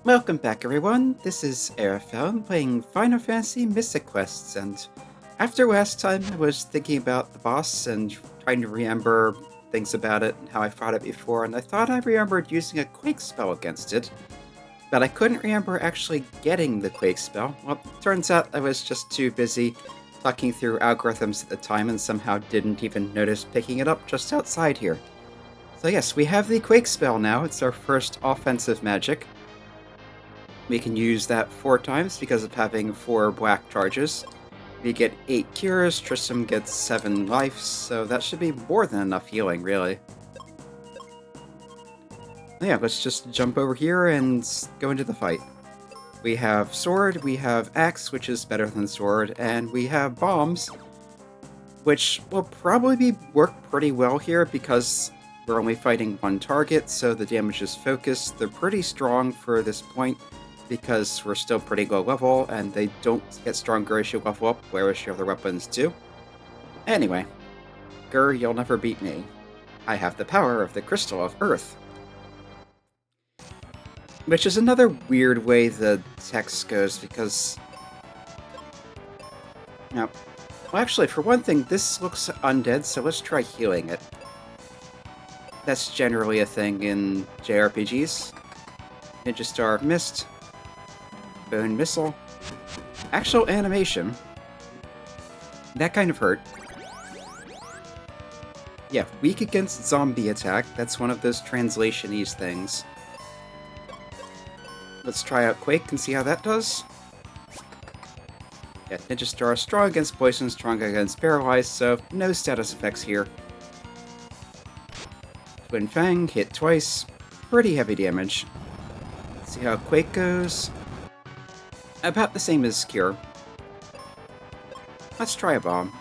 Welcome back, everyone. This is Arafel playing Final Fantasy Mystic Quests, and after last time, I was thinking about the boss and trying to remember things about it and how I fought it before, and I thought I remembered using a Quake spell against it, but I couldn't remember actually getting the Quake spell. Well, turns out I was just too busy talking through algorithms at the time and somehow didn't even notice picking it up just outside here. So yes, we have the Quake spell now. It's our first offensive magic. We can use that 4 times because of having 4 black charges. We get 8 cures, Tristam gets 7 lives, so that should be more than enough healing, really. Yeah, let's just jump over here and go into the fight. We have sword, we have axe, which is better than sword, and we have bombs, which will probably work pretty well here because we're only fighting one target, so the damage is focused. They're pretty strong for this point, because we're still pretty low level, and they don't get stronger as you level up, whereas your other weapons do. Anyway, Grr, you'll never beat me. I have the power of the Crystal of Earth. Which is another weird way the text goes, because... Now, well, actually, for one thing, this looks undead, so let's try healing it. That's generally a thing in JRPGs. Ninja Star of Mist. Bone Missile. Actual animation. That kind of hurt. Yeah, weak against zombie attack. That's one of those translation-ese things. Let's try out Quake and see how that does. Yeah, Ninja Star strong against poison, strong against paralyzed, so no status effects here. Twin Fang, hit twice. Pretty heavy damage. Let's see how Quake goes. About the same as Cure. Let's try a bomb.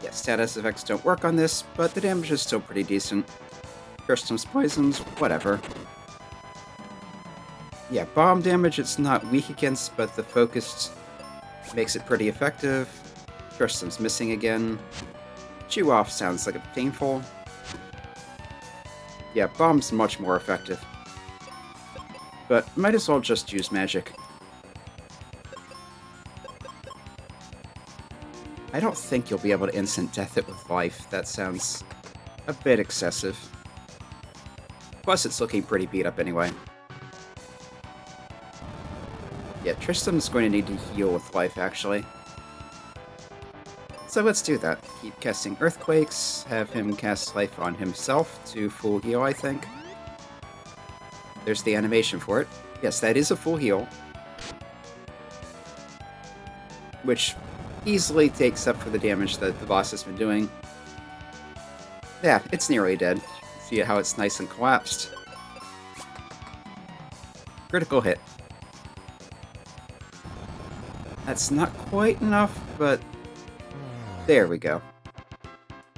Yeah, status effects don't work on this, but the damage is still pretty decent. Tristam's poisons, whatever. Yeah, bomb damage it's not weak against, but the focused makes it pretty effective. Tristam's missing again. Chew off sounds like a painful. Yeah, bomb's much more effective. But might as well just use magic. I don't think you'll be able to instant death it with life. That sounds a bit excessive. Plus, it's looking pretty beat up anyway. Yeah, Tristam's going to need to heal with life, actually. So let's do that. Keep casting Earthquakes, have him cast life on himself to full heal, I think. There's the animation for it. Yes, that is a full heal. Which easily takes up for the damage that the boss has been doing. Yeah, it's nearly dead. See how it's nice and collapsed. Critical hit. That's not quite enough, but there we go.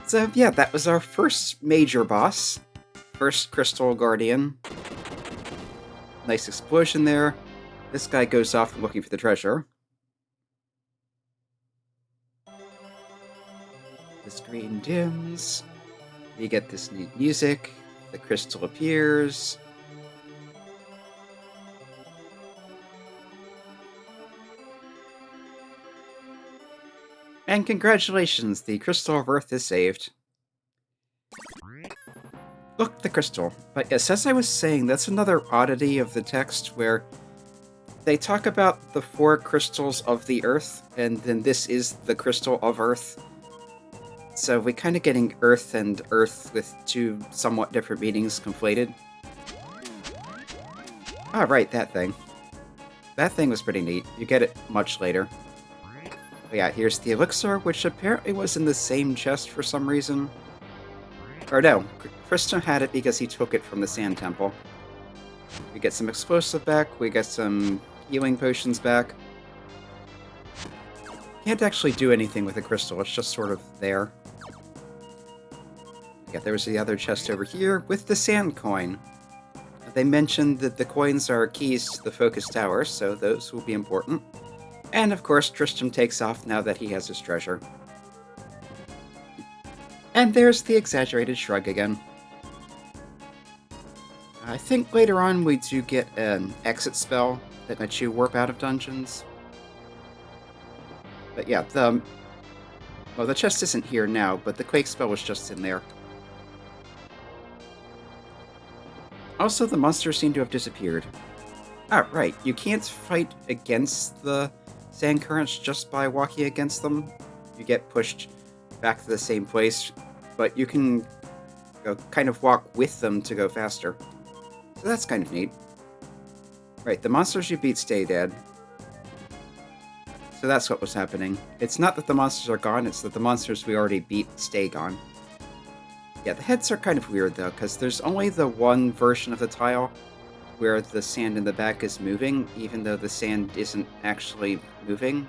So yeah, that was our first major boss. First Crystal Guardian. Nice explosion there. This guy goes off looking for the treasure. The screen dims. You get this neat music. The crystal appears. And congratulations, the Crystal of Earth is saved. Look, the crystal. But yes, as I was saying, that's another oddity of the text where they talk about the 4 crystals of the Earth, and then this is the Crystal of Earth. So we're kind of getting Earth and Earth with 2 somewhat different meanings conflated. Ah, right, that thing. That thing was pretty neat. You get it much later. But yeah, here's the Elixir, which apparently was in the same chest for some reason. Or no, Tristam had it because he took it from the Sand Temple. We get some explosive back, we get some healing potions back. Can't actually do anything with the crystal, it's just sort of there. Yeah, there's the other chest over here with the sand coin. They mentioned that the coins are keys to the Focus Tower, so those will be important. And of course, Tristam takes off now that he has his treasure. And there's the exaggerated shrug again. I think later on we do get an exit spell that lets you warp out of dungeons. But yeah, the chest isn't here now, but the Quake spell was just in there. Also, the monsters seem to have disappeared. Ah, right, you can't fight against the sand currents just by walking against them. You get pushed back to the same place, but you can kind of walk with them to go faster. So that's kind of neat. Right, the monsters you beat stay dead. So that's what was happening. It's not that the monsters are gone, it's that the monsters we already beat stay gone. Yeah, the heads are kind of weird though, because there's only the one version of the tile where the sand in the back is moving, even though the sand isn't actually moving.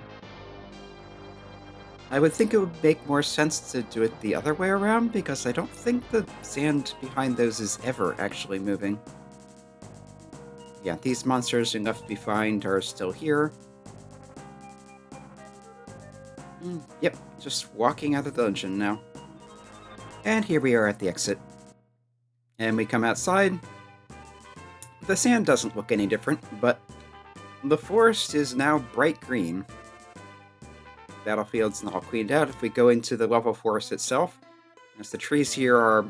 I would think it would make more sense to do it the other way around, because I don't think the sand behind those is ever actually moving. Yeah, these monsters in Left Behind are still here. Yep, just walking out of the dungeon now. And here we are at the exit. And we come outside. The sand doesn't look any different, but the forest is now bright green. Battlefield's not all cleaned out. If we go into the level forest itself, as the trees here are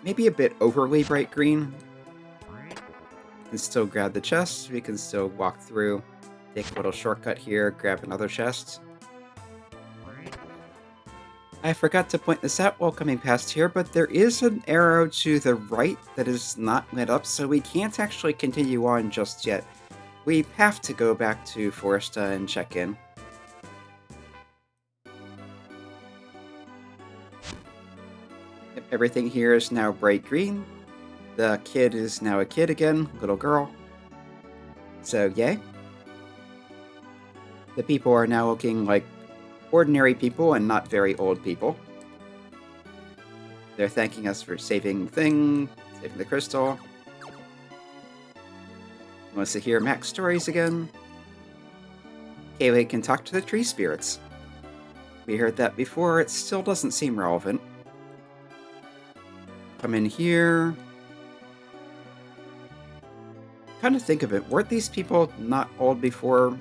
maybe a bit overly bright green. We can still grab the chest, we can still walk through, take a little shortcut here, grab another chest. I forgot to point this out while coming past here, but there is an arrow to the right that is not lit up, so we can't actually continue on just yet. We have to go back to Foresta and check in. Everything here is now bright green. The kid is now a kid again, little girl. So, yay. The people are now looking like ordinary people and not very old people. They're thanking us for saving the thing, saving the crystal. Wants to hear Mac's stories again. Kaeli can talk to the tree spirits. We heard that before, it still doesn't seem relevant. Come in here. Kind of think of it, weren't these people not old before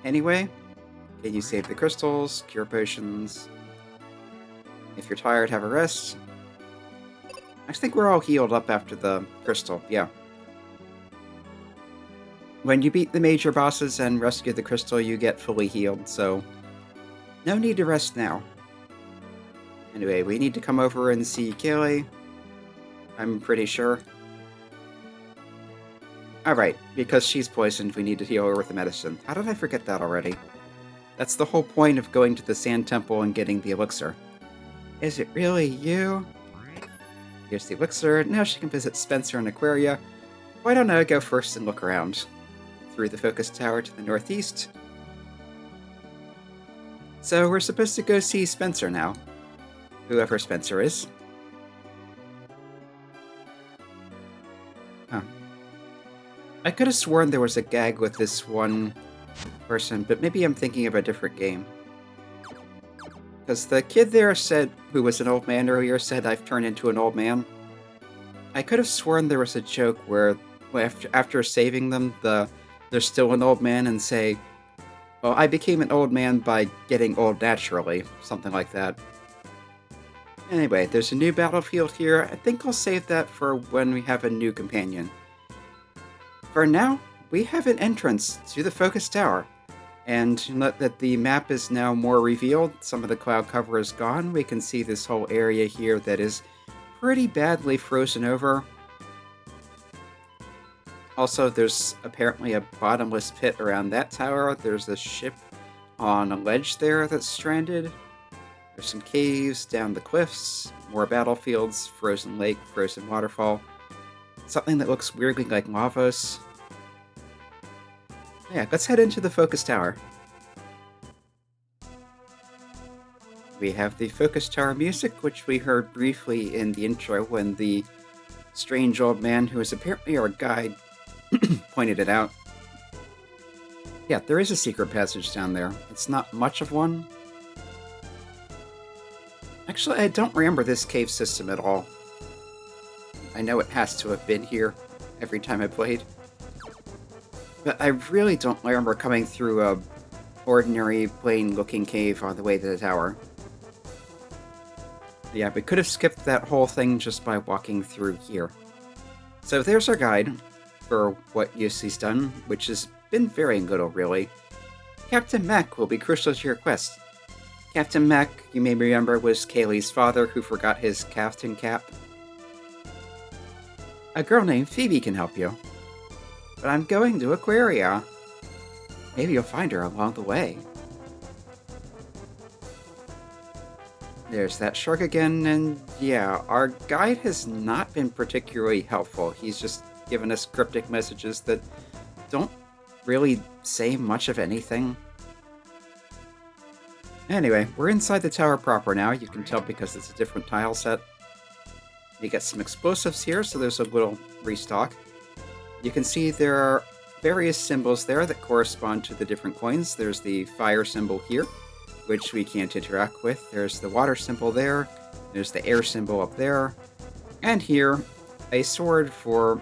anyway? Can you save the crystals, cure potions? If you're tired, have a rest. I think we're all healed up after the crystal, yeah. When you beat the major bosses and rescue the crystal, you get fully healed, so no need to rest now. Anyway, we need to come over and see Kaeli. I'm pretty sure. Alright, because she's poisoned, we need to heal her with the medicine. How did I forget that already? That's the whole point of going to the Sand Temple and getting the Elixir. Is it really you? Here's the Elixir. Now she can visit Spencer and Aquaria. Why don't I go first and look around? Through the focus tower to the northeast. So we're supposed to go see Spencer now. Whoever Spencer is. Huh. I could have sworn there was a gag with this one person, but maybe I'm thinking of a different game. Because the kid there said, who was an old man earlier, said I've turned into an old man. I could have sworn there was a joke where after saving them, they're still an old man and say, well, I became an old man by getting old naturally. Something like that. Anyway, there's a new battlefield here. I think I'll save that for when we have a new companion. For now, we have an entrance to the focus tower. And note that the map is now more revealed. Some of the cloud cover is gone. We can see this whole area here that is pretty badly frozen over. Also, there's apparently a bottomless pit around that tower. There's a ship on a ledge there that's stranded. There's some caves down the cliffs, more battlefields, frozen lake, frozen waterfall. Something that looks weirdly like Lavos. Yeah, let's head into the focus tower. We have the focus tower music, which we heard briefly in the intro when the strange old man, who is apparently our guide, pointed it out. Yeah, there is a secret passage down there. It's not much of one. Actually, I don't remember this cave system at all. I know it has to have been here every time I played. But I really don't remember coming through a ordinary, plain-looking cave on the way to the tower. Yeah, we could have skipped that whole thing just by walking through here. So there's our guide for what Yusi's done, which has been very little, really. Captain Mac will be crucial to your quest. Captain Mac, you may remember, was Kaeli's father who forgot his captain cap. A girl named Phoebe can help you. But I'm going to Aquaria. Maybe you'll find her along the way. There's that shark again, and yeah, our guide has not been particularly helpful. He's just given us cryptic messages that don't really say much of anything. Anyway, we're inside the tower proper now. You can tell because it's a different tile set. You get some explosives here, so there's a little restock. You can see there are various symbols there that correspond to the different coins. There's the fire symbol here, which we can't interact with. There's the water symbol there. There's the air symbol up there. And here, a sword for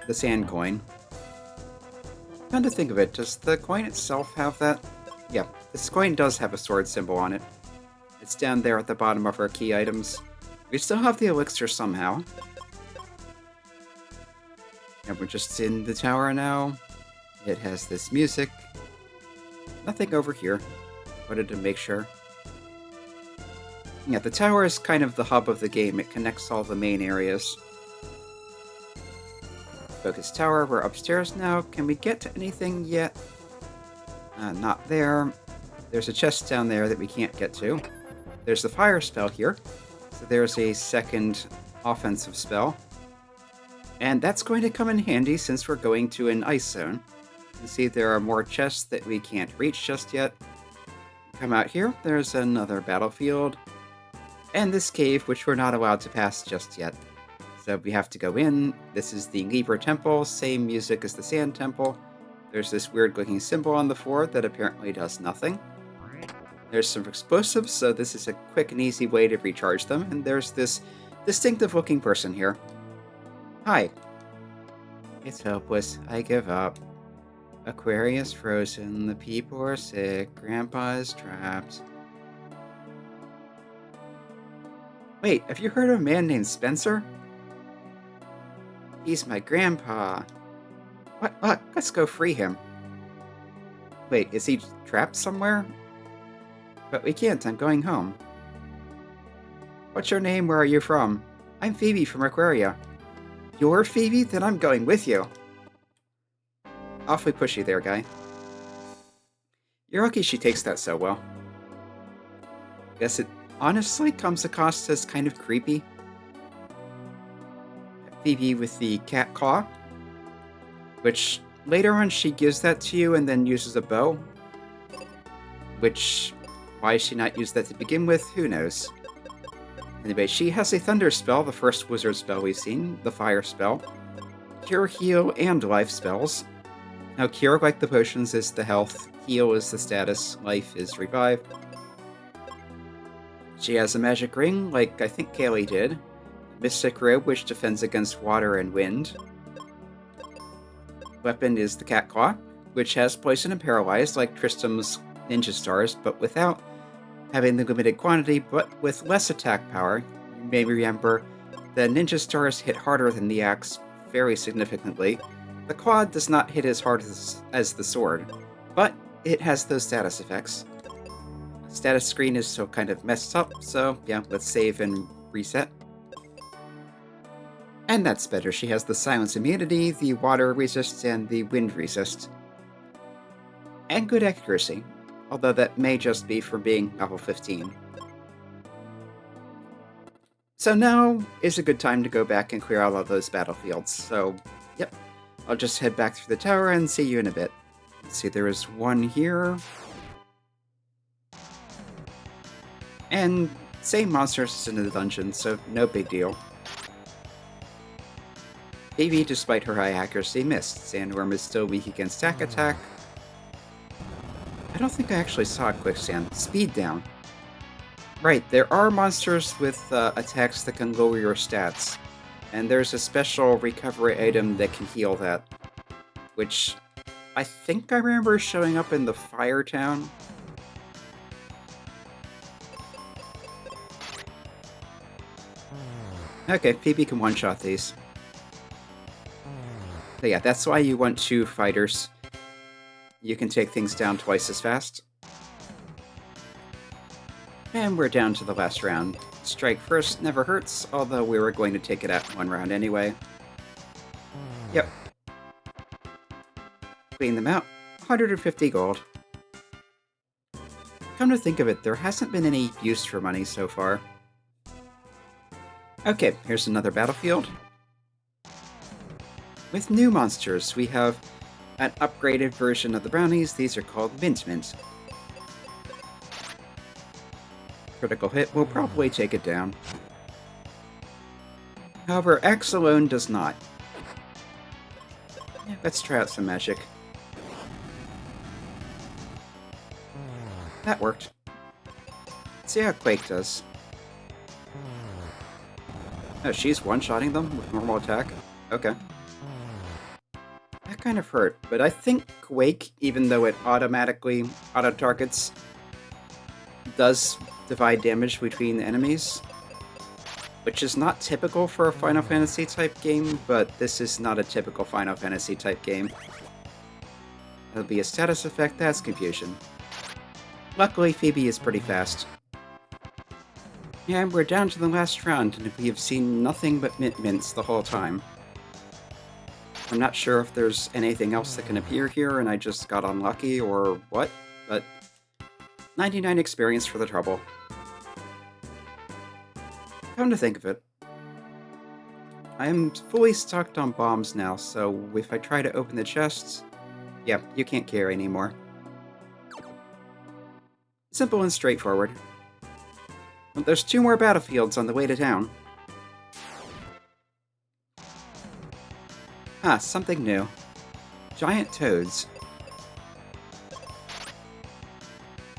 the sand coin. Come to think of it, does the coin itself have that? Yeah, this coin does have a sword symbol on it. It's down there at the bottom of our key items. We still have the elixir somehow. And we're just in the tower now. It has this music. Nothing over here. Wanted to make sure. Yeah, the tower is kind of the hub of the game. It connects all the main areas. Focus tower, we're upstairs now. Can we get to anything yet? Not there. There's a chest down there that we can't get to. There's the fire spell here. So there's a second offensive spell. And that's going to come in handy since we're going to an ice zone. You can see there are more chests that we can't reach just yet. Come out here, there's another battlefield. And this cave, which we're not allowed to pass just yet. So we have to go in. This is the Libra Temple, same music as the Sand Temple. There's this weird looking symbol on the floor that apparently does nothing. There's some explosives, so this is a quick and easy way to recharge them. And there's this distinctive looking person here. Hi. It's hopeless. I give up. Aquaria's frozen. The people are sick. Grandpa is trapped. Wait, have you heard of a man named Spencer? He's my grandpa. What? Let's go free him. Wait, is he trapped somewhere? But we can't, I'm going home. What's your name? Where are you from? I'm Phoebe from Aquaria. You're Phoebe? Then I'm going with you. Awfully pushy there, guy. You're lucky she takes that so well. Guess it honestly comes across as kind of creepy. Phoebe with the cat claw, which later on she gives that to you and then uses a bow. Which, why she not used that to begin with, who knows. Anyway, she has a thunder spell, the first wizard spell we've seen, the fire spell, cure, heal, and life spells. Now cure, like the potions, is the health, heal is the status, life is revive. She has a magic ring, like I think Kaeli did. Mystic robe, which defends against water and wind. Weapon is the cat claw, which has poison and paralyzed, like Tristam's ninja stars, but without having the limited quantity, but with less attack power. You may remember the ninja stars hit harder than the axe, very significantly. The claw does not hit as hard as the sword, but it has those status effects. The status screen is still kind of messed up, so yeah, let's save and reset. And that's better. She has the silence immunity, the water resist, and the wind resist. And good accuracy, although that may just be from being level 15. So now is a good time to go back and clear all of those battlefields. So, yep, I'll just head back through the tower and see you in a bit. Let's see, there is one here. And same monsters as in the dungeon, so no big deal. Phoebe, despite her high accuracy, missed. Sandworm is still weak against attack. I don't think I actually saw a quicksand. Speed down. Right, there are monsters with attacks that can lower your stats. And there's a special recovery item that can heal that, which I think I remember showing up in the Fire Town. Okay, Phoebe can one-shot these. But yeah, that's why you want 2 fighters. You can take things down twice as fast. And we're down to the last round. Strike first never hurts, although we were going to take it out in 1 round anyway. Yep. Clean them out. 150 gold. Come to think of it, there hasn't been any use for money so far. Okay, here's another battlefield. With new monsters, we have an upgraded version of the brownies. These are called Mint Mint. Critical hit will probably take it down. However, X alone does not. Yeah, let's try out some magic. That worked. Let's see how Quake does. Oh, she's one-shotting them with normal attack? Okay. That kind of hurt, but I think Quake, even though it automatically auto-targets, does divide damage between the enemies, which is not typical for a Final Fantasy type game, but this is not a typical Final Fantasy type game. It'll be a status effect, that's confusion. Luckily, Phoebe is pretty fast. And we're down to the last round, and we have seen nothing but Mint Mints the whole time. I'm not sure if there's anything else that can appear here and I just got unlucky or what, but 99 experience for the trouble. Come to think of it, I am fully stocked on bombs now, so if I try to open the chests, yeah, you can't carry anymore. Simple and straightforward. But there's 2 more battlefields on the way to town. Ah, something new. Giant toads.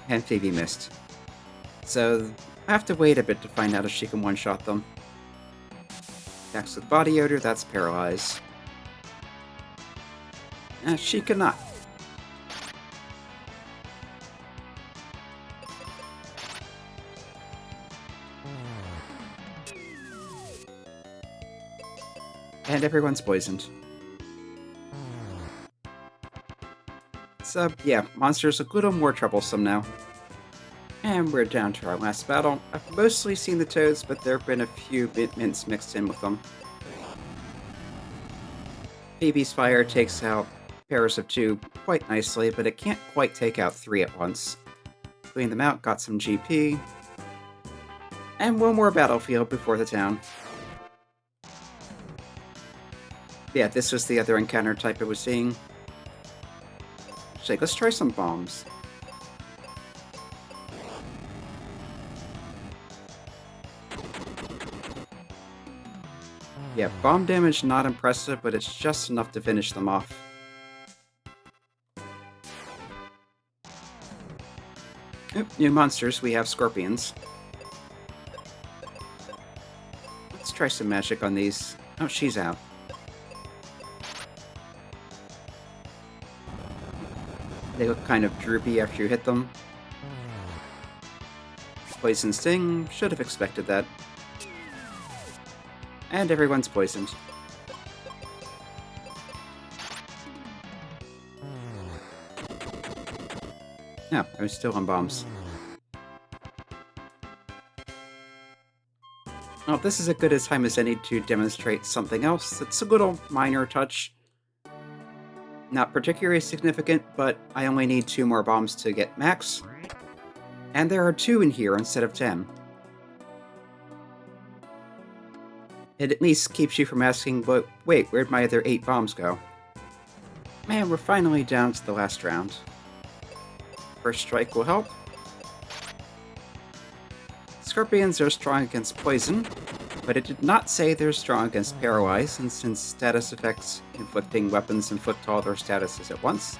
And Phoebe missed. So, I have to wait a bit to find out if she can one-shot them. Attacks with body odor, that's paralyze. She cannot. And everyone's poisoned. So, yeah, monsters a little more troublesome now. And we're down to our last battle. I've mostly seen the toads, but there have been a few Mint Mints mixed in with them. Phoebe's fire takes out pairs of 2 quite nicely, but it can't quite take out 3 at once. Clean them out, got some GP. And 1 more battlefield before the town. Yeah, this was the other encounter type I was seeing. Actually, let's try some bombs. Yeah, bomb damage not impressive, but it's just enough to finish them off. Oop, new monsters, we have scorpions. Let's try some magic on these. Oh, she's out. They look kind of droopy after you hit them. Poison Sting, should have expected that. And everyone's poisoned. No, I was still on bombs. Well, this is as good a time as any to demonstrate something else that's a little minor touch. Not particularly significant, but I only need 2 more bombs to get max. And there are 2 in here instead of 10. It at least keeps you from asking, but wait, where'd my other 8 bombs go? Man, we're finally down to the last round. First strike will help. Scorpions are strong against poison, but it did not say they're strong against paralyze, and since status effects inflicting weapons inflict all their statuses at once,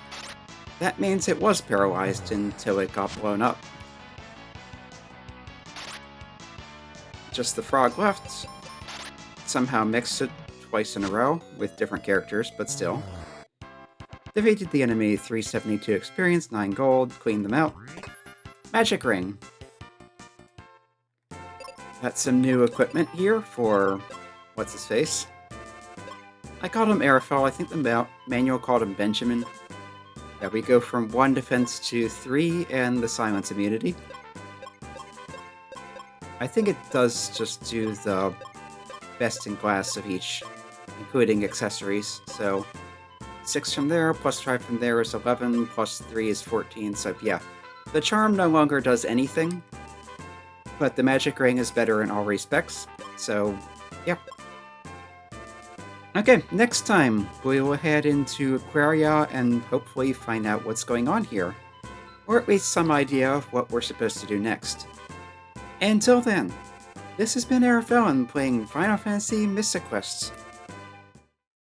that means it was paralyzed until it got blown up. Just the frog left. somehow mixed it twice in a row with different characters, but still. Defeated the enemy, 372 experience, 9 gold, cleaned them out. Magic ring. Got some new equipment here for what's-his-face. I called him Arafel, I think the manual called him Benjamin. Yeah, we go from 1 defense to 3 and the silence immunity. I think it does just do the best in class of each, including accessories, so 6 from there, plus 5 from there is 11, plus 3 is 14, so yeah. The charm no longer does anything, but the magic ring is better in all respects, so yeah. Okay, next time we will head into Aquaria and hopefully find out what's going on here, or at least some idea of what we're supposed to do next. Until then, this has been Arafel playing Final Fantasy Mystic Quests.